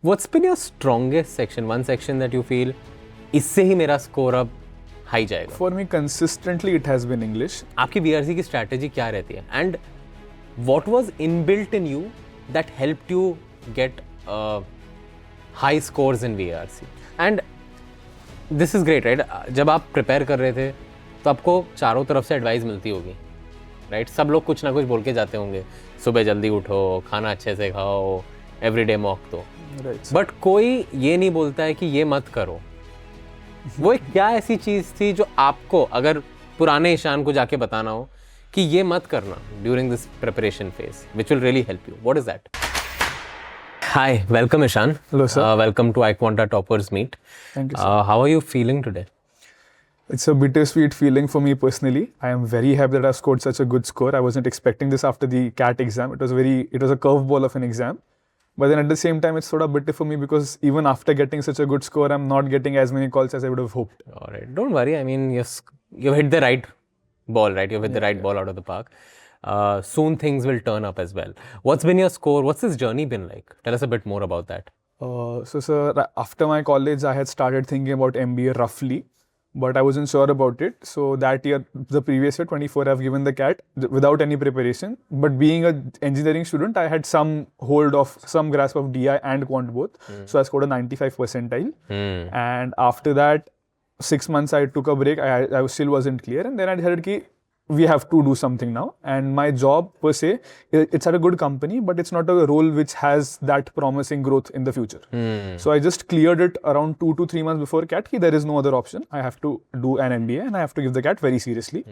What's been your strongest section? One section that you feel, इससे ही मेरा score अब high जाएगा. For me, consistently it has been English. आपकी VRC की strategy क्या रहती है? And what was inbuilt in you that helped you get high scores in VRC? And this is great, right? जब आप prepare कर रहे थे, तो आपको चारों तरफ से advice मिलती होगी, right? सब लोग कुछ ना कुछ बोल के जाते होंगे. सुबह जल्दी उठो, खाना अच्छे से खाओ, everyday mock दो. बट कोई ये नहीं बोलता है कि ये मत करो. वो एक क्या ऐसी चीज थी जो आपको, अगर पुराने ईशान को जाके बताना हो कि ये मत करना during this preparation phase, which will really help you, what is that? Hi, welcome Ishan. Hello, sir. Welcome to iQuanta Toppers Meet. Thank you, sir. How are you feeling today? It's a bittersweet feeling for me personally. I am very happy that I've scored such a good score. I wasn't expecting this after the CAT exam. It was a curveball of an exam. But then at the same time, it's sort of bitter for me because even after getting such a good score, I'm not getting as many calls as I would have hoped. All right, don't worry. I mean, you've hit the right ball, right? You've hit the right ball out of the park. Soon things will turn up as well. What's been your score? What's this journey been like? Tell us a bit more about that. So, sir, after my college, I had started thinking about MBA roughly, but I wasn't sure about it. So that year, the previous year, 24, I've given the CAT without any preparation. But being an engineering student, I had some grasp of DI and Quant both. So I scored a 95 percentile. And after that, 6 months I took a break. I still wasn't clear. And then I decided that we have to do something now. And my job per se, it's at a good company, but it's not a role which has that promising growth in the future. So I just cleared it around 2 to 3 months before CAT. There is no other option. I have to do an MBA and I have to give the CAT very seriously.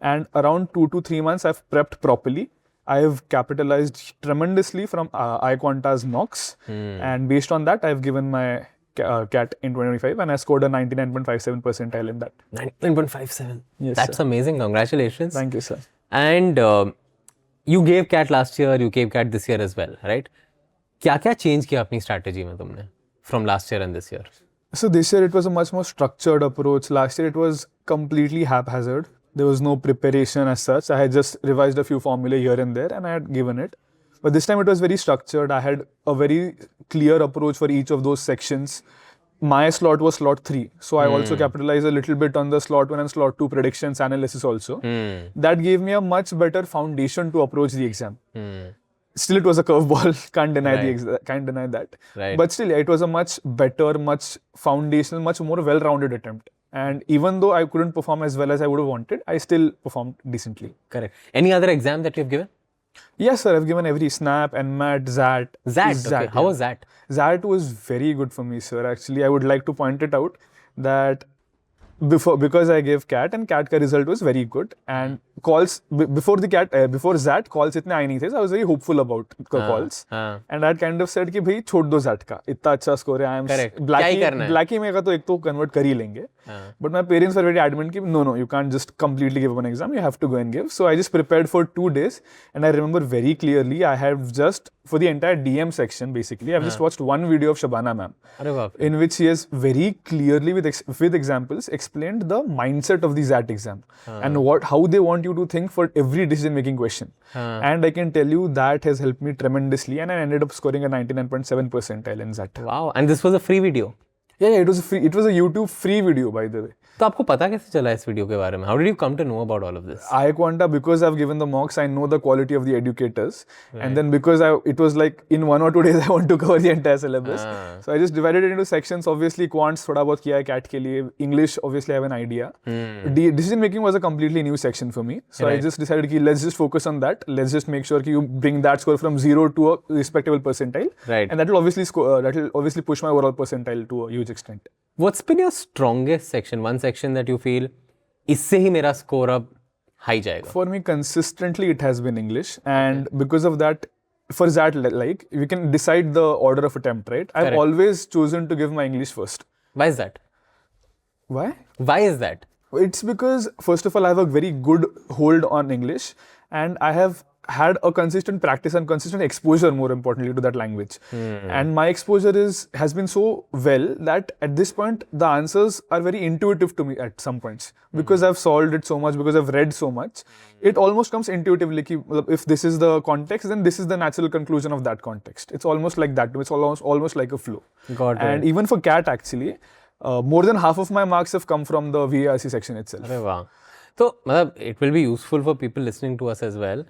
And around 2 to 3 months, I've prepped properly. I have capitalized tremendously from iQuanta's mocks. And based on that, I've given my CAT in 2025 and I scored a 99.57 percentile in that. 99.57. Yes, That's sir. amazing. Congratulations. Thank you, sir. And you gave CAT last year, you gave CAT this year as well, right? क्या-क्या change किया अपनी strategy में तुमने from last year and this year? So this year it was a much more structured approach. Last year it was completely haphazard. There was no preparation as such. I had just revised a few formulae here and there and I had given it. But this time it was very structured. I had a very clear approach for each of those sections. My slot was slot 3. So I also capitalized a little bit on the slot 1 and slot 2 predictions analysis also. That gave me a much better foundation to approach the exam. Still, it was a curveball. Can't deny that. Right. But still, it was a much better, much foundational, much more well-rounded attempt. And even though I couldn't perform as well as I would have wanted, I still performed decently. Correct. Any other exam that you've given? Yes, sir. I've given every SNAP, NMAT, XAT. XAT. Okay. How was that? XAT was very good for me, sir. Actually, I would like to point it out that because I gave CAT and CAT ka result was very good and calls before XAT calls इतने आए नहीं थे. So I was very hopeful about calls and I had kind of said कि भाई छोड़ दो XAT का, इतना अच्छा score है. I am Blackie में का तो एक तो convert कर ही लेंगे. But my parents were very adamant कि no, you can't just completely give one exam. You have to go and give. So I just prepared for 2 days and I remember very clearly I have just for the entire DM section basically I've just watched one video of Shabana ma'am in which she has very clearly with examples explained the mindset of the XAT exam and how they want you to think for every decision making question. And I can tell you that has helped me tremendously and I ended up scoring a 99.7 percentile in XAT. Wow. And this was a free video? Yeah, it was a YouTube free video by the way. तो आपको पता कैसे चला इस video के बारे में? How did you come to know about all of this? iQuanta, because I've given the mocks, I know the quality of the educators. Right. And then because it was like in 1 or 2 days I want to cover the entire syllabus. So I just divided it into sections. Obviously Quants थोड़ा बहुत किया है CAT के लिए. English obviously I have an idea. Decision making was a completely new section for me. So I just decided कि let's just focus on that. Let's just make sure कि you bring that score from 0 to a respectable percentile. Right. And that will obviously push my overall percentile to a huge extent. What's been your strongest section? One section that you feel, इससे ही मेरा score अब high जाएगा? For me, consistently it has been English, and because of that, for that, like we can decide the order of attempt, right? Correct. I've always chosen to give my English first. Why is that? Why? Why is that? It's because first of all, I have a very good hold on English, and I have had a consistent practice and consistent exposure, more importantly, to that language. And my exposure has been so well that at this point, the answers are very intuitive to me at some points. Because I've solved it so much, because I've read so much, it almost comes intuitively. If this is the context, then this is the natural conclusion of that context. It's almost like that. It's almost like a flow. Got it. And even for CAT, actually, more than half of my marks have come from the VARC section itself. अरे वाह, तो मतलब it will be useful for people listening to us as well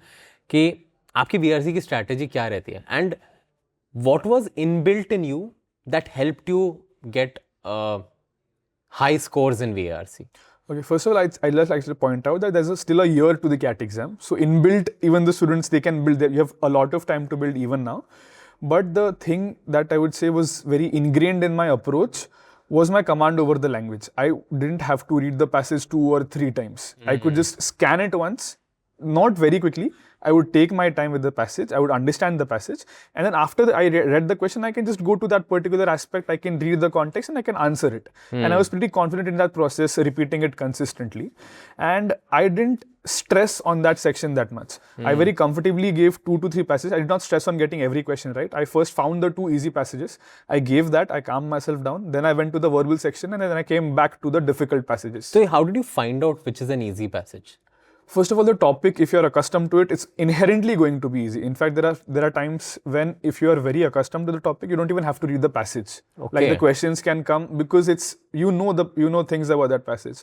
कि आपकी VRC की strategy क्या रहती है and what was inbuilt in you that helped you get high scores in VRC. Okay, first of all, I'd just like to point out that there's still a year to the CAT exam. So inbuilt, even the students, they can build, you have a lot of time to build even now. But the thing that I would say was very ingrained in my approach was my command over the language. I didn't have to read the passage 2 or 3 times. I could just scan it once, not very quickly. I would take my time with the passage. I would understand the passage. And then after I read the question, I can just go to that particular aspect. I can read the context and I can answer it. And I was pretty confident in that process, repeating it consistently. And I didn't stress on that section that much. I very comfortably gave 2 to 3 passages. I did not stress on getting every question right. I first found the 2 easy passages. I gave that. I calmed myself down. Then I went to the verbal section and then I came back to the difficult passages. So how did you find out which is an easy passage? First of all, the topic, if you're accustomed to it, it's inherently going to be easy. In fact, there are times when if you are very accustomed to the topic, you don't even have to read the passage. Okay. Like the questions can come because it's you know things about that passage.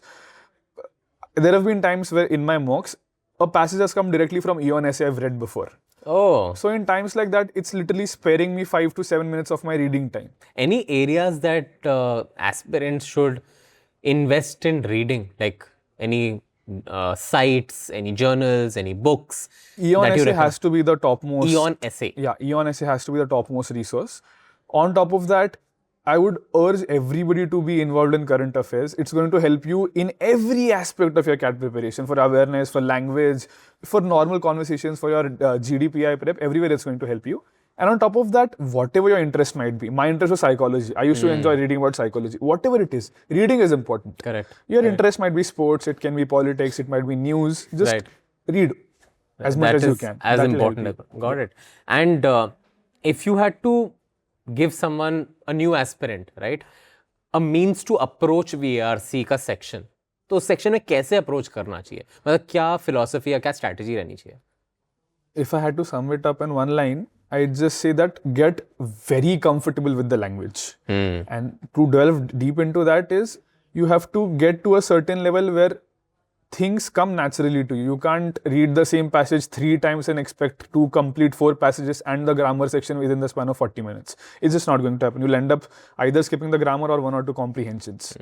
There have been times where in my mocks, a passage has come directly from Eon essay I've read before. Oh. So in times like that, it's literally sparing me 5 to 7 minutes of my reading time. Any areas that aspirants should invest in reading, like any sites, any journals, any books? Eon essay has to be the topmost. Eon essay. Yeah, Eon essay has to be the topmost resource. On top of that, I would urge everybody to be involved in current affairs. It's going to help you in every aspect of your CAT preparation, for awareness, for language, for normal conversations, for your GDPI prep, everywhere it's going to help you. And on top of that, whatever your interest might be, my interest was psychology. I used to enjoy reading about psychology. Whatever it is, reading is important. Correct. Your interest might be sports, it can be politics, it might be news. Just read as much as you can. As important. Got it. And if you had to give someone, a new aspirant, right, a means to approach VARC का section, तो उस section में कैसे approach करना चाहिए? मतलब क्या philosophy या क्या strategy रहनी चाहिए? If I had to sum it up in one line, I'd just say that get very comfortable with the language. And to delve deep into that is, you have to get to a certain level where things come naturally to you. You can't read the same passage 3 times and expect to complete 4 passages and the grammar section within the span of 40 minutes. It's just not going to happen. You'll end up either skipping the grammar or 1 or 2 comprehensions.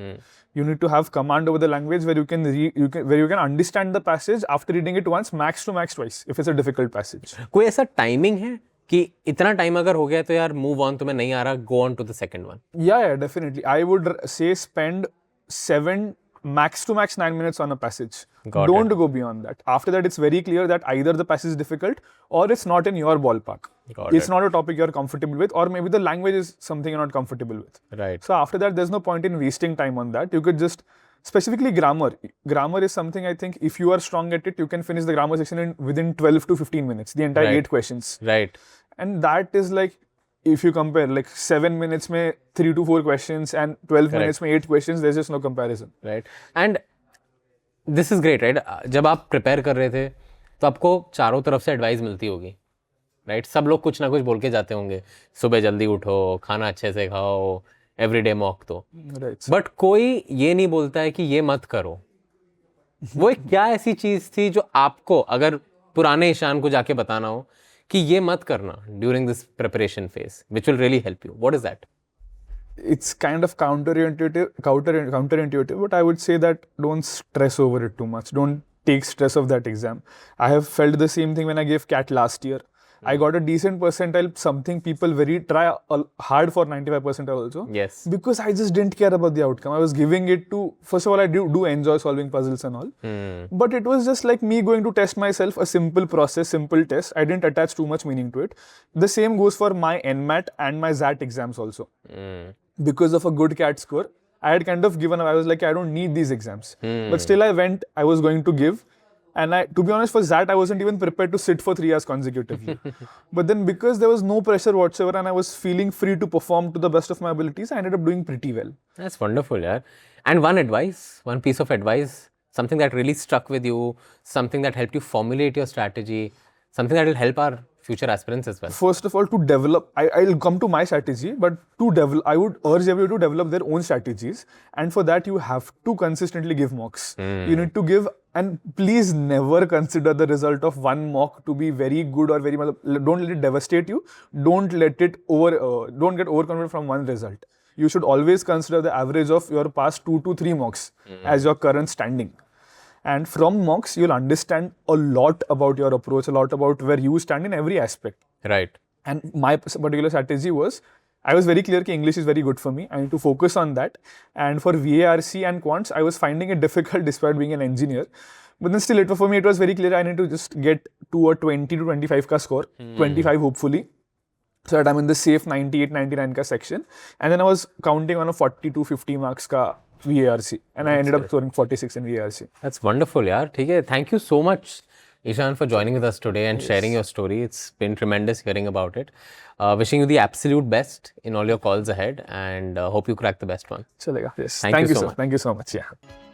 You need to have command over the language where you can understand the passage after reading it once, max to max twice, if it's a difficult passage. कोई ऐसा timing है कि इतना time अगर हो गया तो यार move on, तुम्हें नहीं आ रहा, go on to the second one? Yeah, definitely. I would say spend 7 max to max 9 minutes on a passage. Don't go beyond that. After that, it's very clear that either the passage is difficult or it's not in your ballpark. It's not a topic you're comfortable with, or maybe the language is something you're not comfortable with. Right. So after that, there's no point in wasting time on that. You could just, specifically grammar. Grammar is something I think if you are strong at it, you can finish the grammar section within 12 to 15 minutes, the entire 8 questions. Right. And that is like, if you compare like 7 minutes में 3 to 4 questions and 12 minutes में 8 questions, there's just no comparison. Right. And this is great, right? जब आप prepare कर रहे थे तो आपको चारों तरफ से advice मिलती होगी, right? सब लोग कुछ ना कुछ बोल के जाते होंगे, सुबह जल्दी उठो, खाना अच्छे से खाओ, everyday mock तो. Right. But कोई ये नहीं बोलता है कि ये मत करो. वो एक क्या ऐसी चीज़ थी जो आपको, अगर पुराने ईशान को जाके बताना हो कि ये मत करना during this preparation phase, which will really help you? What is that? It's kind of counterintuitive, but I would say that don't stress over it too much. Don't take stress of that exam. I have felt the same thing when I gave CAT last year. I got a decent percentile, something people try hard for 95 percentile also. Yes. Because I just didn't care about the outcome. I was giving it to, first of all, I do enjoy solving puzzles and all. But it was just like me going to test myself, a simple process, simple test. I didn't attach too much meaning to it. The same goes for my NMAT and my XAT exams also. Because of a good CAT score, I had kind of given up. I was like, I don't need these exams. But still I was going to give. And to be honest, for that, I wasn't even prepared to sit for 3 hours consecutively. But then because there was no pressure whatsoever and I was feeling free to perform to the best of my abilities, I ended up doing pretty well. That's wonderful, yeah. And one piece of advice, something that really stuck with you, something that helped you formulate your strategy, something that will help our future aspirants as well. First of all, to develop, I'll come to my strategy, but to develop, I would urge everyone to develop their own strategies. And for that, you have to consistently give mocks. You need to give, and please never consider the result of one mock to be very good or very much. Don't let it devastate you. Don't let it don't get overconfident from one result. You should always consider the average of your past 2 to 3 mocks as your current standing. And from mocks, you'll understand a lot about your approach, a lot about where you stand in every aspect. Right. And my particular strategy was, I was very clear that English is very good for me. I need to focus on that. And for VARC and Quants, I was finding it difficult despite being an engineer. But then still, for me, it was very clear I need to just get to a 20 to 25 ka score, 25 hopefully, so that I'm in the safe 98, 99 ka section. And then I was counting on a 40 to 50 marks ka VARC, and I ended up scoring 46 in VARC. That's wonderful, yaar. Okay. Thank you so much, Ishan, for joining with us today and sharing your story. It's been tremendous hearing about it. Wishing you the absolute best in all your calls ahead, and hope you crack the best one. Chalega. Yes. Thank you so much. Thank you so much. Yeah.